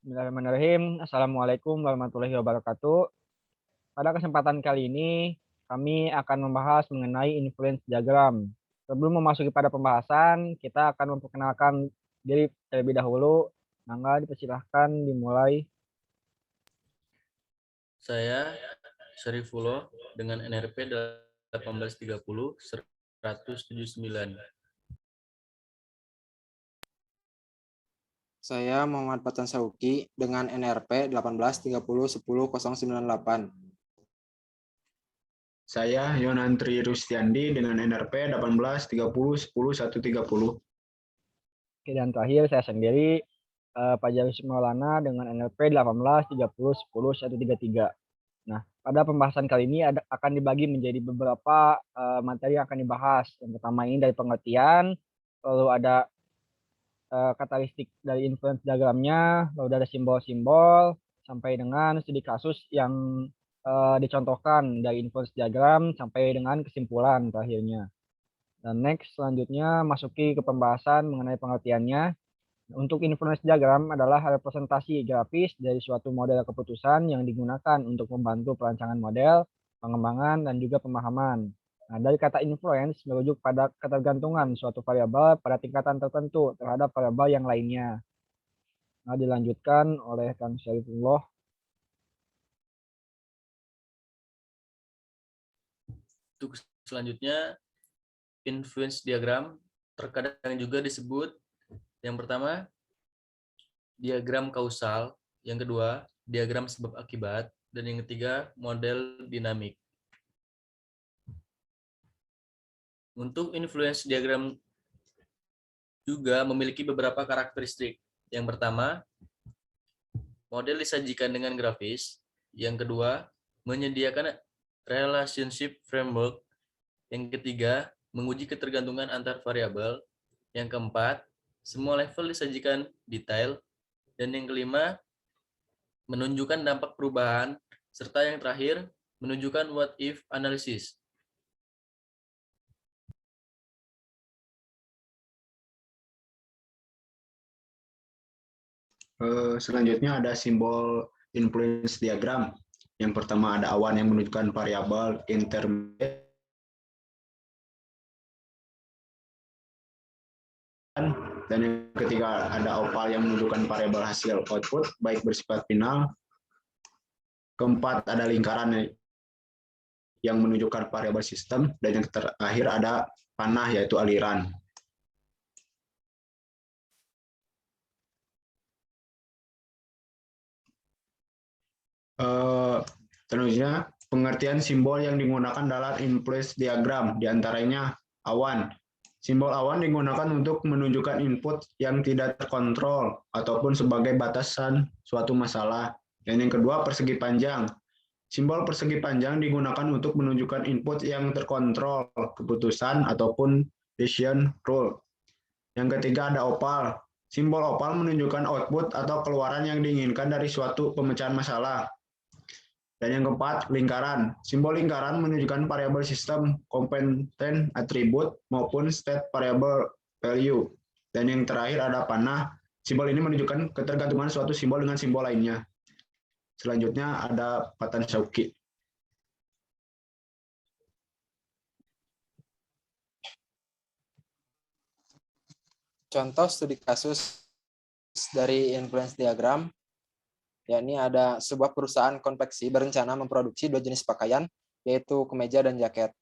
Bismillahirrahmanirrahim. Assalamualaikum warahmatullahi wabarakatuh. Pada kesempatan kali ini, kami akan membahas mengenai influence diagram. Sebelum memasuki pada pembahasan, kita akan memperkenalkan diri terlebih dahulu. Mangga dipersilahkan dimulai. Saya Syarifullah dengan NRP 1830 179. Saya Muhammad Patan Sauki dengan NRP 18301098. Saya Yonantri Rustiandi dengan NRP 1830100130. Oke, dan terakhir saya sendiri, Fajar Maulana dengan NRP 1830100133. Nah, pada pembahasan kali ini akan dibagi menjadi beberapa materi yang akan dibahas. Yang pertama ini dari pengertian, lalu ada karakteristik dari influence diagramnya, lalu ada simbol-simbol, sampai dengan studi kasus yang dicontohkan dari influence diagram sampai dengan kesimpulan terakhirnya. Dan next selanjutnya masuki ke pembahasan mengenai pengertiannya. Untuk influence diagram adalah representasi grafis dari suatu model keputusan yang digunakan untuk membantu perancangan model, pengembangan, dan juga pemahaman. Nah, dari kata influence merujuk pada ketergantungan suatu variabel pada tingkatan tertentu terhadap variabel yang lainnya. Nah, dilanjutkan oleh Kang Syarifullah. Untuk selanjutnya, influence diagram terkadang juga disebut yang pertama diagram kausal, yang kedua diagram sebab akibat, dan yang ketiga model dinamik. Untuk influence diagram juga memiliki beberapa karakteristik. Yang pertama, model disajikan dengan grafis. Yang kedua, menyediakan relationship framework. Yang ketiga, menguji ketergantungan antar variabel. Yang keempat, semua level disajikan detail. Dan yang kelima, menunjukkan dampak perubahan. Serta yang terakhir, menunjukkan what if analysis. Selanjutnya ada simbol influence diagram. Yang pertama ada awan yang menunjukkan variabel intermediate, dan yang ketiga ada opal yang menunjukkan variabel hasil output baik bersifat final. Keempat ada lingkaran yang menunjukkan variabel sistem, dan yang terakhir ada panah yaitu aliran. Selanjutnya pengertian simbol yang digunakan dalam influence diagram, diantaranya awan. Simbol awan digunakan untuk menunjukkan input yang tidak terkontrol ataupun sebagai batasan suatu masalah. Dan yang kedua persegi panjang. Simbol persegi panjang digunakan untuk menunjukkan input yang terkontrol, keputusan ataupun decision rule. Yang ketiga ada opal. Simbol opal menunjukkan output atau keluaran yang diinginkan dari suatu pemecahan masalah. Dan yang keempat, lingkaran. Simbol lingkaran menunjukkan variabel sistem, komponen atribut, maupun state variable value. Dan yang terakhir ada panah. Simbol ini menunjukkan ketergantungan suatu simbol dengan simbol lainnya. Selanjutnya ada Patan Sauki. Contoh studi kasus dari influence diagram, yakni ada sebuah perusahaan konveksi berencana memproduksi dua jenis pakaian, yaitu kemeja dan jaket.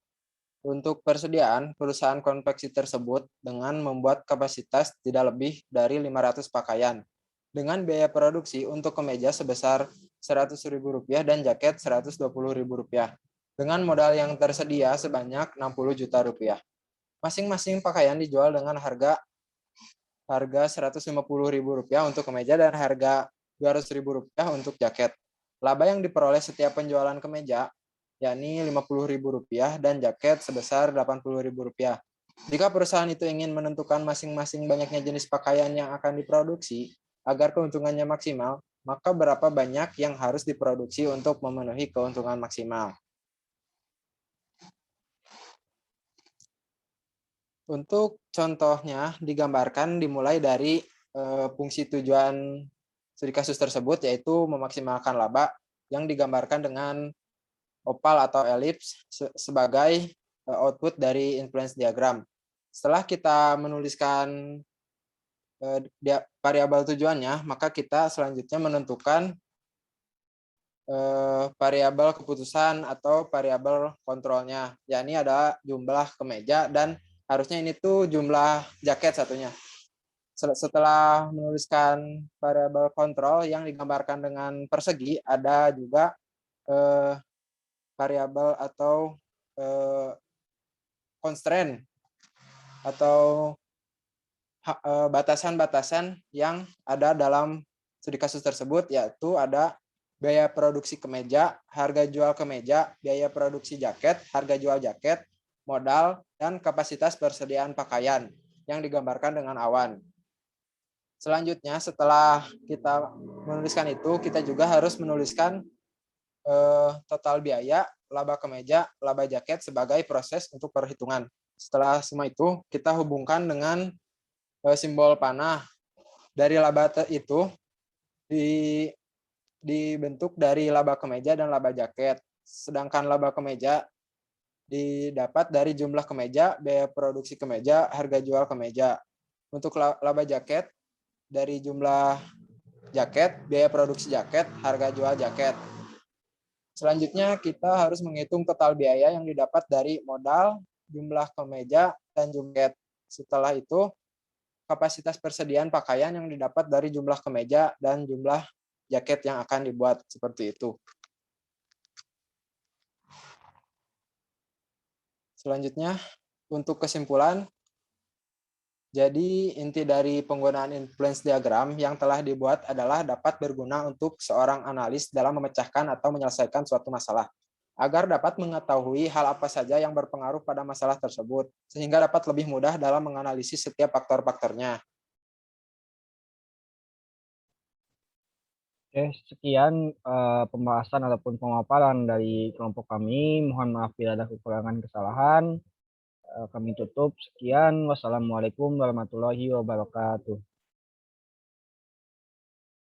Untuk persediaan, perusahaan konveksi tersebut dengan membuat kapasitas tidak lebih dari 500 pakaian, dengan biaya produksi untuk kemeja sebesar Rp100.000 dan jaket Rp120.000, dengan modal yang tersedia sebanyak Rp60 juta. Masing-masing pakaian dijual dengan harga Rp150.000 untuk kemeja dan harga Rp200.000 untuk jaket. Laba yang diperoleh setiap penjualan kemeja yakni Rp50.000 dan jaket sebesar Rp80.000. Jika perusahaan itu ingin menentukan masing-masing banyaknya jenis pakaian yang akan diproduksi agar keuntungannya maksimal, maka berapa banyak yang harus diproduksi untuk memenuhi keuntungan maksimal. Untuk contohnya digambarkan dimulai dari fungsi tujuan studi kasus tersebut, yaitu memaksimalkan laba yang digambarkan dengan opal atau elips sebagai output dari influence diagram. Setelah kita menuliskan variabel tujuannya, maka kita selanjutnya menentukan variabel keputusan atau variabel kontrolnya, yakni ada jumlah kemeja dan harusnya ini tuh jumlah jaket satunya. Setelah menuliskan variabel kontrol yang digambarkan dengan persegi, ada juga variabel atau constraint atau batasan-batasan yang ada dalam studi kasus tersebut, yaitu ada biaya produksi kemeja, harga jual kemeja, biaya produksi jaket, harga jual jaket, modal, dan kapasitas persediaan pakaian yang digambarkan dengan awan. Selanjutnya, setelah kita menuliskan itu, kita juga harus menuliskan total biaya, laba kemeja, laba jaket sebagai proses untuk perhitungan. Setelah semua itu, kita hubungkan dengan simbol panah. Dari laba itu dibentuk dari laba kemeja dan laba jaket. Sedangkan laba kemeja didapat dari jumlah kemeja, biaya produksi kemeja, harga jual kemeja. Untuk laba jaket, dari jumlah jaket, biaya produksi jaket, harga jual jaket. Selanjutnya kita harus menghitung total biaya yang didapat dari modal, jumlah kemeja, dan jumlah jaket. Setelah itu, kapasitas persediaan pakaian yang didapat dari jumlah kemeja dan jumlah jaket yang akan dibuat, seperti itu. Selanjutnya, untuk kesimpulan, jadi inti dari penggunaan influence diagram yang telah dibuat adalah dapat berguna untuk seorang analis dalam memecahkan atau menyelesaikan suatu masalah, agar dapat mengetahui hal apa saja yang berpengaruh pada masalah tersebut, sehingga dapat lebih mudah dalam menganalisis setiap faktor-faktornya. Oke, sekian pembahasan ataupun pemaparan dari kelompok kami. Mohon maaf bila ada kekurangan kesalahan. Kami tutup. Sekian. Wassalamualaikum warahmatullahi wabarakatuh.